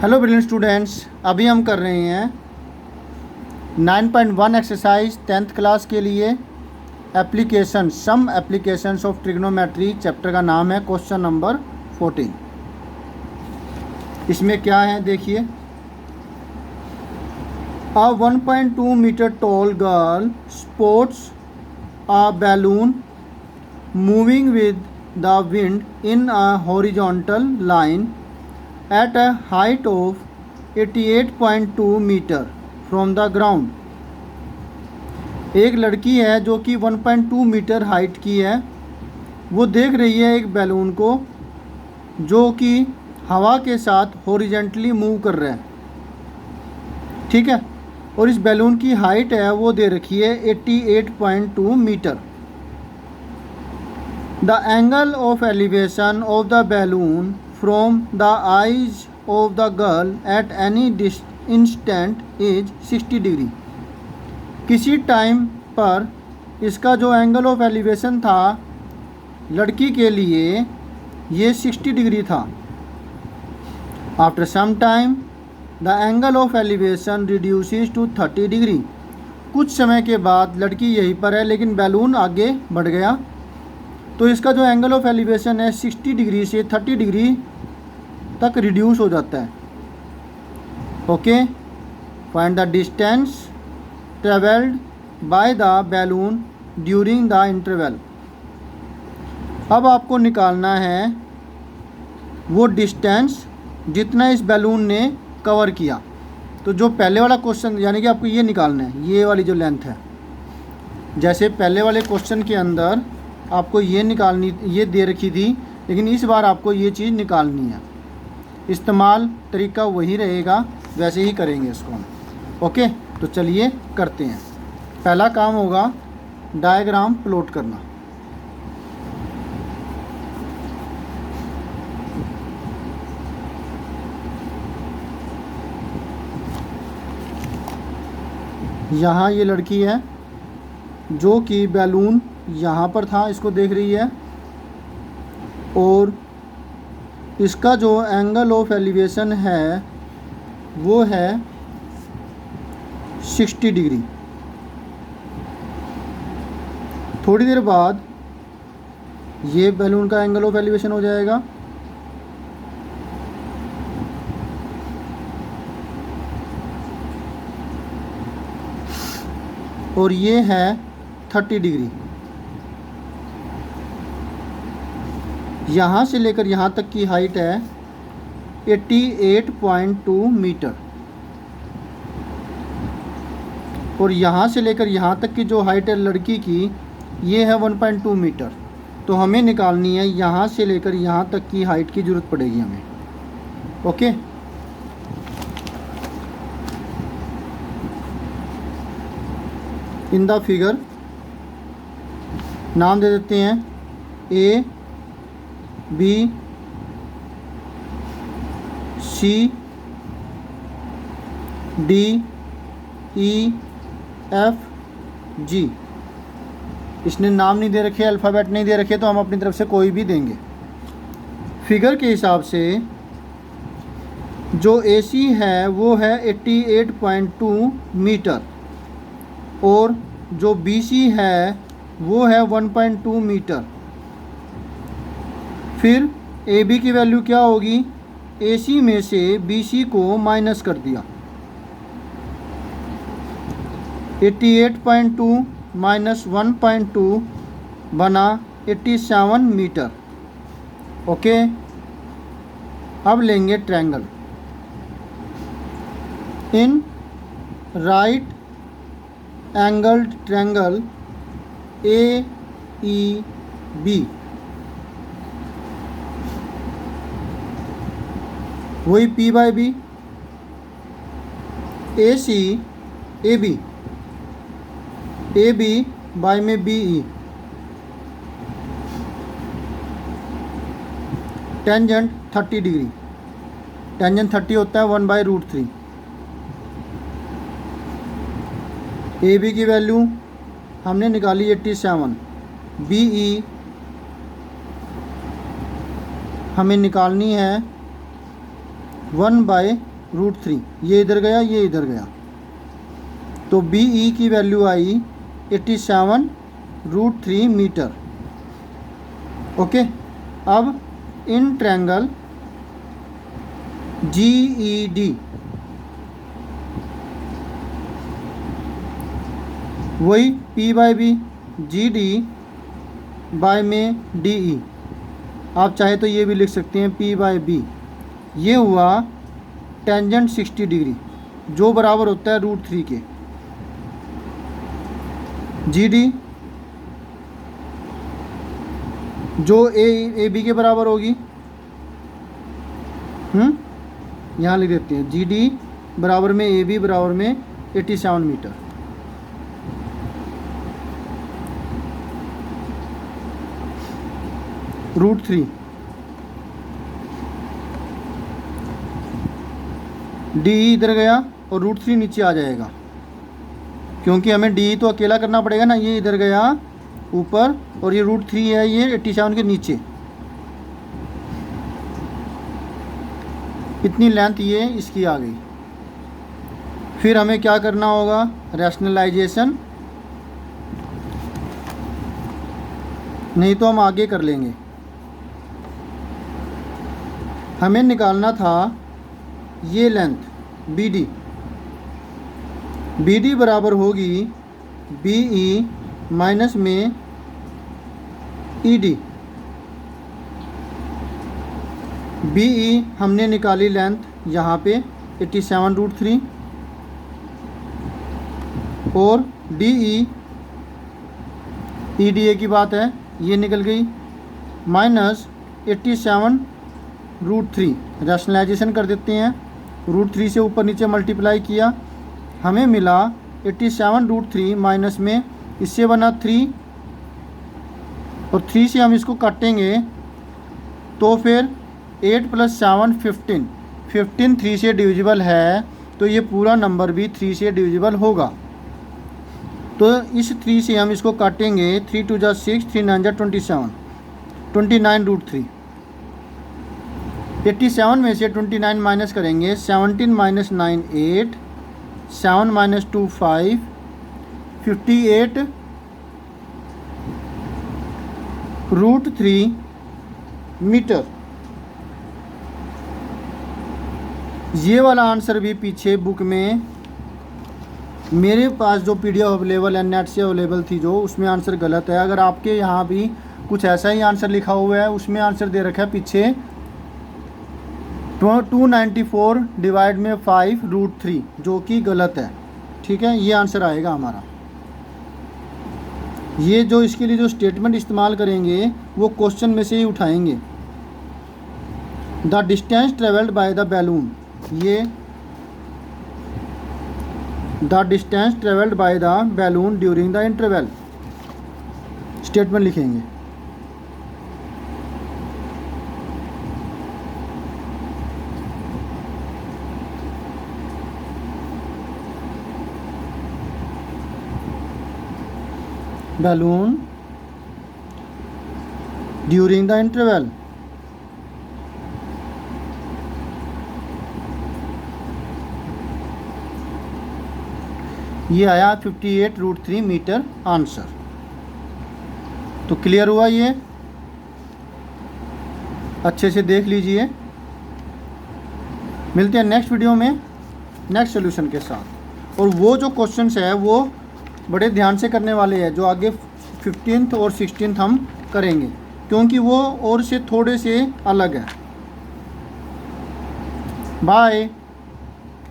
Hello brilliant students, अभी हम कर रहे हैं 9.1 एक्सरसाइज 10th क्लास के लिए application some applications of trigonometry. Chapter का नाम है क्वेश्चन नंबर 14। इसमें क्या है देखिए। A 1.2 metre tall girl sports a balloon moving with the wind in a horizontal line at a height of 88.2 metre from the ground। एक लड़की है जो कि 1.2 मीटर हाइट की है। वो देख रही है एक बैलून को जो कि हवा के साथ हॉरिजेंटली मूव कर रहा है, ठीक है। और इस बैलून की हाइट है वो दे रखी है 88.2 metre. The angle of elevation of the balloon from the eyes of the girl at any instant is 60 degree. किसी टाइम पर इसका जो एंगल ऑफ एलिवेशन था लड़की के लिए ये 60 डिग्री था। After some time the angle of elevation reduces to 30 degree. कुछ समय के बाद लड़की यहीं पर है लेकिन बैलून आगे बढ़ गया, तो इसका जो एंगल ऑफ एलिवेशन है 60 डिग्री से 30 डिग्री तक रिड्यूस हो जाता है। Okay, find the distance travelled by the balloon during the interval. अब आपको निकालना है वो डिस्टेंस जितना इस बैलून ने कवर किया। तो जो पहले वाला क्वेश्चन यानी कि आपको ये निकालना है, ये वाली जो लेंथ है, जैसे पहले वाले क्वेश्चन के अंदर आपको ये निकालनी, ये दे रखी थी, लेकिन इस बार आपको ये चीज़ निकालनी है। इस्तेमाल तरीका वही रहेगा, वैसे ही करेंगे इसको हम। ओके, तो चलिए करते हैं। पहला काम होगा डायग्राम प्लॉट करना। यहाँ ये लड़की है जो कि बैलून यहाँ पर था, इसको देख रही है, और इसका जो एंगल ऑफ एलिवेशन है वो है 60 डिग्री। थोड़ी देर बाद ये बैलून का एंगल ऑफ एलिवेशन हो जाएगा, और ये है 30 डिग्री। यहाँ से लेकर यहाँ तक की हाइट है 88.2 मीटर, और यहाँ से लेकर यहाँ तक की जो हाइट है लड़की की ये है 1.2 मीटर। तो हमें निकालनी है यहाँ से लेकर यहाँ तक की हाइट की ज़रूरत पड़ेगी हमें। ओके, इन द फिगर नाम दे देते हैं A B C D E F G. इसने नाम नहीं दे रखे, अल्फ़ाबेट नहीं दे रखे, तो हम अपनी तरफ से कोई भी देंगे। फिगर के हिसाब से जो ए सी है वो है 88.2 मीटर, और जो बी सी है वो है 1.2 मीटर। फिर ए बी की वैल्यू क्या होगी, ए सी में से बी सी को माइनस कर दिया, 88.2 माइनस 1.2 बना 87 मीटर। ओके, अब लेंगे triangle. In right angled triangle A E B, वही P by B, A C A B by में B E, tangent 30 degree. Tangent 30 होता है 1/√3। ए बी की वैल्यू हमने निकाली 87, बी ई हमें निकालनी है 1/√3। √3, ये इधर गया, ये इधर गया, तो बी ई की वैल्यू आई 87√3 मीटर। ओके, अब इन ट्रायंगल GED, वही P/B, GD बाय में DE, आप चाहे तो ये भी लिख सकते हैं P/B, ये हुआ टेंजेंट 60 डिग्री जो बराबर होता है √3 के। GD जो AB के बराबर होगी, यहाँ लिख देते हैं GD बराबर में AB बराबर में 87 मीटर। √3 DE इधर गया और √3 नीचे आ जाएगा, क्योंकि हमें DE तो अकेला करना पड़ेगा ना, ये इधर गया ऊपर और ये √3 है, ये 87 के नीचे, इतनी लेंथ ये इसकी आ गई। फिर हमें क्या करना होगा, रैशनलाइजेशन, नहीं तो हम आगे कर लेंगे। हमें निकालना था ये लेंथ BD बराबर होगी BE माइनस में ED। BE हमने निकाली लेंथ यहाँ पे 87√3 और DE EDA की बात है, ये निकल गई माइनस 87√3। रैशनलाइजेशन कर देते हैं, √3 से ऊपर नीचे मल्टीप्लाई किया, हमें मिला 87√3 माइनस में इससे बना 3 और 3 से हम इसको काटेंगे तो फिर 8 + 7 15, 15 3 से डिविजिबल है, तो ये पूरा नंबर भी 3 से डिविजिबल होगा। तो इस 3 से हम इसको काटेंगे, 3 2 = 6, 3 9 = 27, 29√3। 87 में से 29 माइनस करेंगे, 17 - 9 8, 7 - 2 5, 58√3 मीटर। ये वाला आंसर भी पीछे बुक में मेरे पास जो PDF अवेलेबल है, नेट से अवेलेबल थी जो, उसमें आंसर गलत है। अगर आपके यहाँ भी कुछ ऐसा ही आंसर लिखा हुआ है, उसमें आंसर दे रखा है पीछे 294/5√3, जो कि गलत है। ठीक है, ये आंसर आएगा हमारा। ये जो इसके लिए जो स्टेटमेंट इस्तेमाल करेंगे वो क्वेश्चन में से ही उठाएंगे। The distance travelled by the balloon, ये the distance travelled by the balloon during the interval, statement लिखेंगे। बैलून ड्यूरिंग द इंटरवल, ये आया 58√3 मीटर आंसर। तो क्लियर हुआ, ये अच्छे से देख लीजिए। मिलते हैं नेक्स्ट वीडियो में नेक्स्ट सोल्यूशन के साथ। और वो जो क्वेश्चंस है वो बड़े ध्यान से करने वाले हैं, जो आगे 15th और 16th हम करेंगे, क्योंकि वो और से थोड़े से अलग है। बाय।